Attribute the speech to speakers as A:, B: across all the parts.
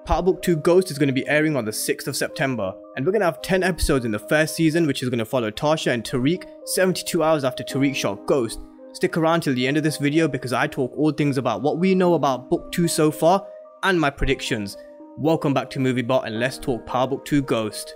A: Part Book 2 Ghost is going to be airing on the 6th of September, and we're going to have 10 episodes in the first season, which is going to follow Tasha and Tariq 72 hours after Tariq shot Ghost. Stick around till the end of this video because I talk all things about what we know about Book 2 so far and my predictions. Welcome back to MovieBot and let's talk Part Book 2 Ghost.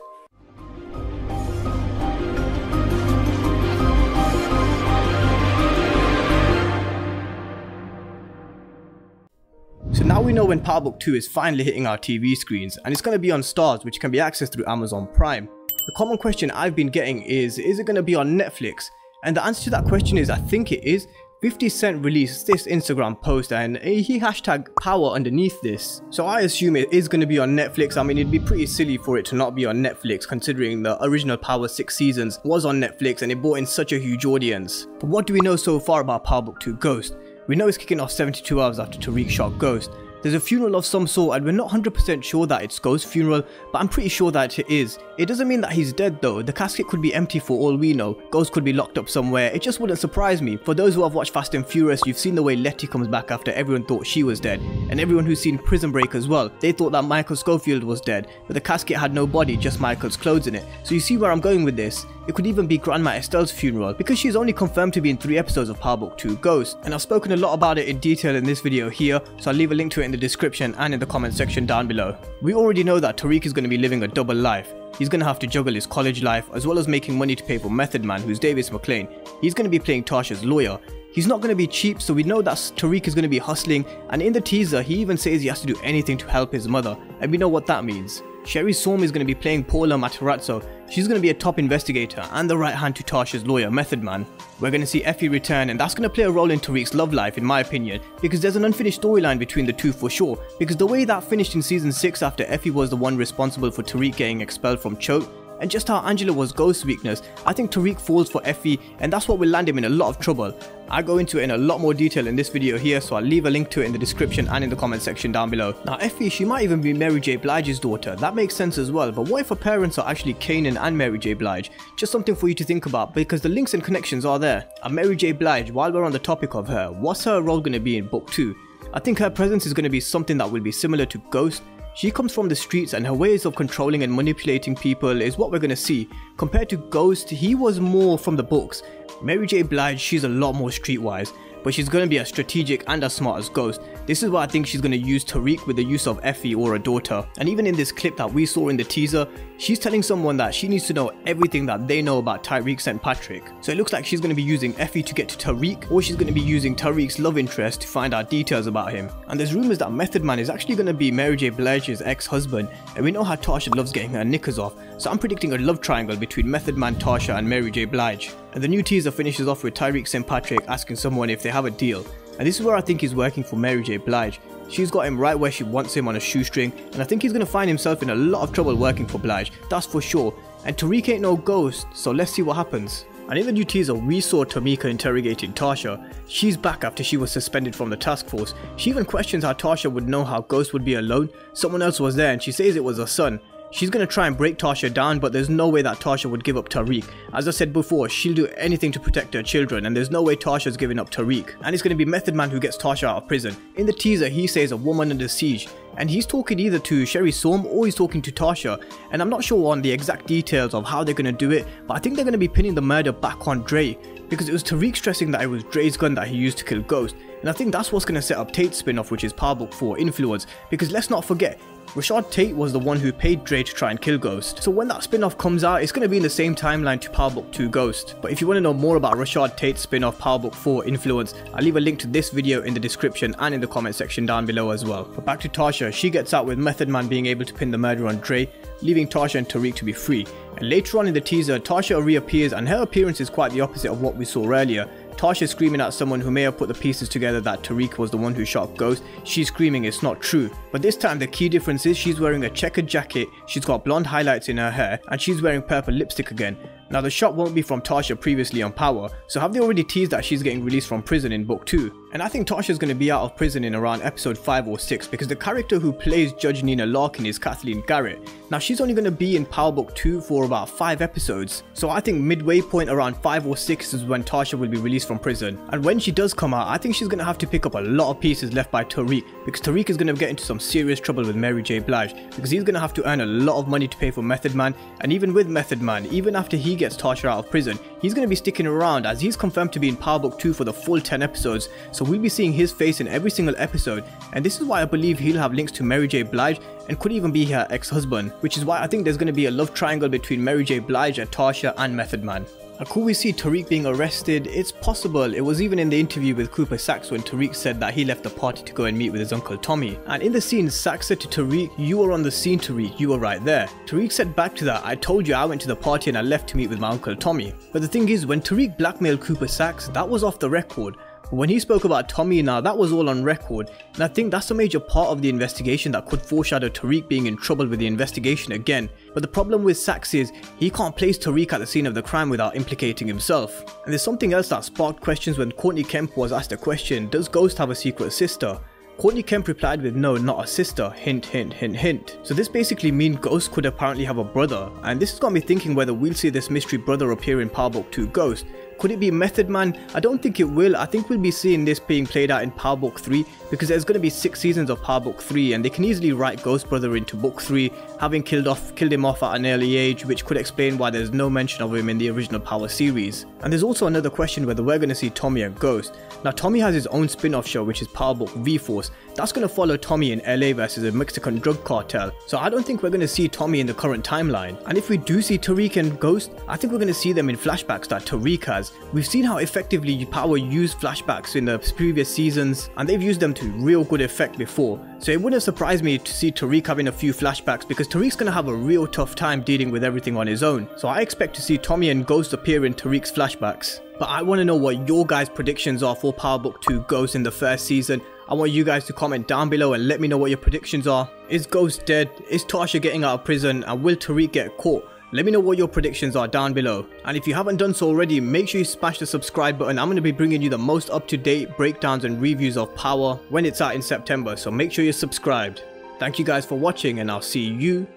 A: So now we know when Part Book 2 is finally hitting our TV screens, and it's going to be on Stars, which can be accessed through Amazon Prime. The common question I've been getting is it going to be on Netflix? And the answer to that question is I think it is. 50 Cent released this Instagram post and he hashtag power underneath this. So I assume it is going to be on Netflix. I mean, it'd be pretty silly for it to not be on Netflix considering the original Power 6 seasons was on Netflix and it brought in such a huge audience. But what do we know so far about Part Book 2 Ghost? We know it's kicking off 72 hours after Tariq shot Ghost. There's a funeral of some sort and we're not 100% sure that it's Ghost's funeral, but I'm pretty sure that it is. It doesn't mean that he's dead though. The casket could be empty for all we know. Ghost could be locked up somewhere. It just wouldn't surprise me. For those who have watched Fast and Furious, you've seen the way Letty comes back after everyone thought she was dead. And everyone who's seen Prison Break as well, they thought that Michael Scofield was dead, but the casket had no body, just Michael's clothes in it. So you see where I'm going with this. It could even be Grandma Estelle's funeral because she's only confirmed to be in 3 episodes of Part Book 2 Ghost. And I've spoken a lot about it in detail in this video here, so I'll leave a link to it in the description and in the comment section down below. We already know that Tariq is going to be living a double life. He's going to have to juggle his college life as well as making money to pay for Method Man, who's Davis McLean. He's going to be playing Tasha's lawyer. He's not going to be cheap, so we know that Tariq is going to be hustling, and in the teaser he even says he has to do anything to help his mother, and we know what that means. Sherry Somme is going to be playing Paula Matarazzo. She's going to be a top investigator and the right hand to Tasha's lawyer, Method Man. We're going to see Effie return, and that's going to play a role in Tariq's love life in my opinion, because there's an unfinished storyline between the two for sure, because the way that finished in season 6 after Effie was the one responsible for Tariq getting expelled from Choate, and just how Angela was Ghost's weakness, I think Tariq falls for Effie and that's what will land him in a lot of trouble. I go into it in a lot more detail in this video here, so I'll leave a link to it in the description and in the comment section down below. Now Effie, she might even be Mary J. Blige's daughter. That makes sense as well, but what if her parents are actually Kanan and Mary J. Blige? Just something for you to think about because the links and connections are there. And Mary J. Blige, while we're on the topic of her, what's her role going to be in Book 2? I think her presence is going to be something that will be similar to Ghost. She comes from the streets and her ways of controlling and manipulating people is what we're going to see. Compared to Ghost, he was more from the books. Mary J. Blige, she's a lot more streetwise, but she's going to be as strategic and as smart as Ghost. This is why I think she's going to use Tariq with the use of Effie or a daughter. And even in this clip that we saw in the teaser, she's telling someone that she needs to know everything that they know about Tariq St. Patrick. So it looks like she's going to be using Effie to get to Tariq, or she's going to be using Tariq's love interest to find out details about him. And there's rumours that Method Man is actually going to be Mary J. Blige's ex-husband, and we know how Tasha loves getting her knickers off, so I'm predicting a love triangle between Method Man, Tasha and Mary J. Blige. And the new teaser finishes off with Tariq St. Patrick asking someone if they have a deal. And this is where I think he's working for Mary J. Blige. She's got him right where she wants him on a shoestring, and I think he's going to find himself in a lot of trouble working for Blige, that's for sure. And Tariq ain't no ghost, so let's see what happens. And in the new teaser, we saw Tamika interrogating Tasha. She's back after she was suspended from the task force. She even questions how Tasha would know how Ghost would be alone. Someone else was there and she says it was her son. She's going to try and break Tasha down, but there's no way that Tasha would give up Tariq. As I said before, she'll do anything to protect her children, and there's no way Tasha's giving up Tariq. And it's going to be Method Man who gets Tasha out of prison. In the teaser, he says a woman under siege, and he's talking either to Sherry Somme or he's talking to Tasha. And I'm not sure on the exact details of how they're going to do it, but I think they're going to be pinning the murder back on Dre, because it was Tariq stressing that it was Dre's gun that he used to kill Ghost. And I think that's what's going to set up Tate's spin-off, which is Part Book 4 Influence, because let's not forget, Rashad Tate was the one who paid Dre to try and kill Ghost. So when that spin-off comes out, it's going to be in the same timeline to Part Book 2 Ghost. But if you want to know more about Rashad Tate's spin-off Part Book 4 Influence, I'll leave a link to this video in the description and in the comment section down below as well. But back to Tasha, she gets out with Method Man being able to pin the murder on Dre, leaving Tasha and Tariq to be free. And later on in the teaser, Tasha reappears and her appearance is quite the opposite of what we saw earlier. Tasha screaming at someone who may have put the pieces together that Tariq was the one who shot Ghost. She's screaming it's not true. But this time the key difference is she's wearing a checkered jacket, she's got blonde highlights in her hair, and she's wearing purple lipstick again. Now the shot won't be from Tasha previously on Power, so have they already teased that she's getting released from prison in Book 2? And I think Tasha's going to be out of prison in around episode 5 or 6 because the character who plays Judge Nina Larkin is Kathleen Garrett. Now she's only going to be in Power Book 2 for about 5 episodes. So I think midway point around 5 or 6 is when Tasha will be released from prison. And when she does come out, I think she's going to have to pick up a lot of pieces left by Tariq, because Tariq is going to get into some serious trouble with Mary J. Blige, because he's going to have to earn a lot of money to pay for Method Man. And even with Method Man, even after he gets Tasha out of prison, he's going to be sticking around, as he's confirmed to be in Power Book 2 for the full 10 episodes. So we'll be seeing his face in every single episode, and this is why I believe he'll have links to Mary J. Blige and could even be her ex-husband, which is why I think there's going to be a love triangle between Mary J. Blige and Tasha and Method Man. Could we see Tariq being arrested? It's possible. It was even in the interview with Cooper Saxe when Tariq said that he left the party to go and meet with his uncle Tommy. And in the scene, Saxe said to Tariq, "You were on the scene, Tariq, you were right there." Tariq said back to that, "I told you I went to the party and I left to meet with my uncle Tommy." But the thing is, when Tariq blackmailed Cooper Saxe, that was off the record. When he spoke about Tommy now, that was all on record, and I think that's a major part of the investigation that could foreshadow Tariq being in trouble with the investigation again. But the problem with Saxe is, he can't place Tariq at the scene of the crime without implicating himself. And there's something else that sparked questions when Courtney Kemp was asked a question: does Ghost have a secret sister? Courtney Kemp replied with, "No, not a sister, hint hint hint hint." So this basically means Ghost could apparently have a brother, and this has got me thinking whether we'll see this mystery brother appear in Power Book 2 Ghost. Could it be Method Man? I don't think it will. I think we'll be seeing this being played out in Power Book 3, because there's going to be 6 seasons of Power Book 3, and they can easily write Ghost Brother into Book 3, having killed him off at an early age, which could explain why there's no mention of him in the original Power series. And there's also another question whether we're going to see Tommy and Ghost. Now Tommy has his own spin-off show, which is Power Book V-Force. That's going to follow Tommy in LA versus a Mexican drug cartel. So I don't think we're going to see Tommy in the current timeline. And if we do see Tariq and Ghost, I think we're going to see them in flashbacks that Tariq has. We've seen how effectively Power used flashbacks in the previous seasons, and they've used them to real good effect before. So it wouldn't surprise me to see Tariq having a few flashbacks, because Tariq's going to have a real tough time dealing with everything on his own. So I expect to see Tommy and Ghost appear in Tariq's flashbacks. But I want to know what your guys' predictions are for Power Book 2 Ghost in the first season. I want you guys to comment down below and let me know what your predictions are. Is Ghost dead? Is Tasha getting out of prison? And will Tariq get caught? Let me know what your predictions are down below. And if you haven't done so already, make sure you smash the subscribe button. I'm going to be bringing you the most up-to-date breakdowns and reviews of Power when it's out in September. So make sure you're subscribed. Thank you guys for watching, and I'll see you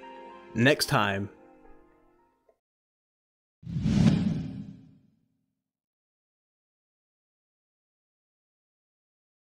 A: next time.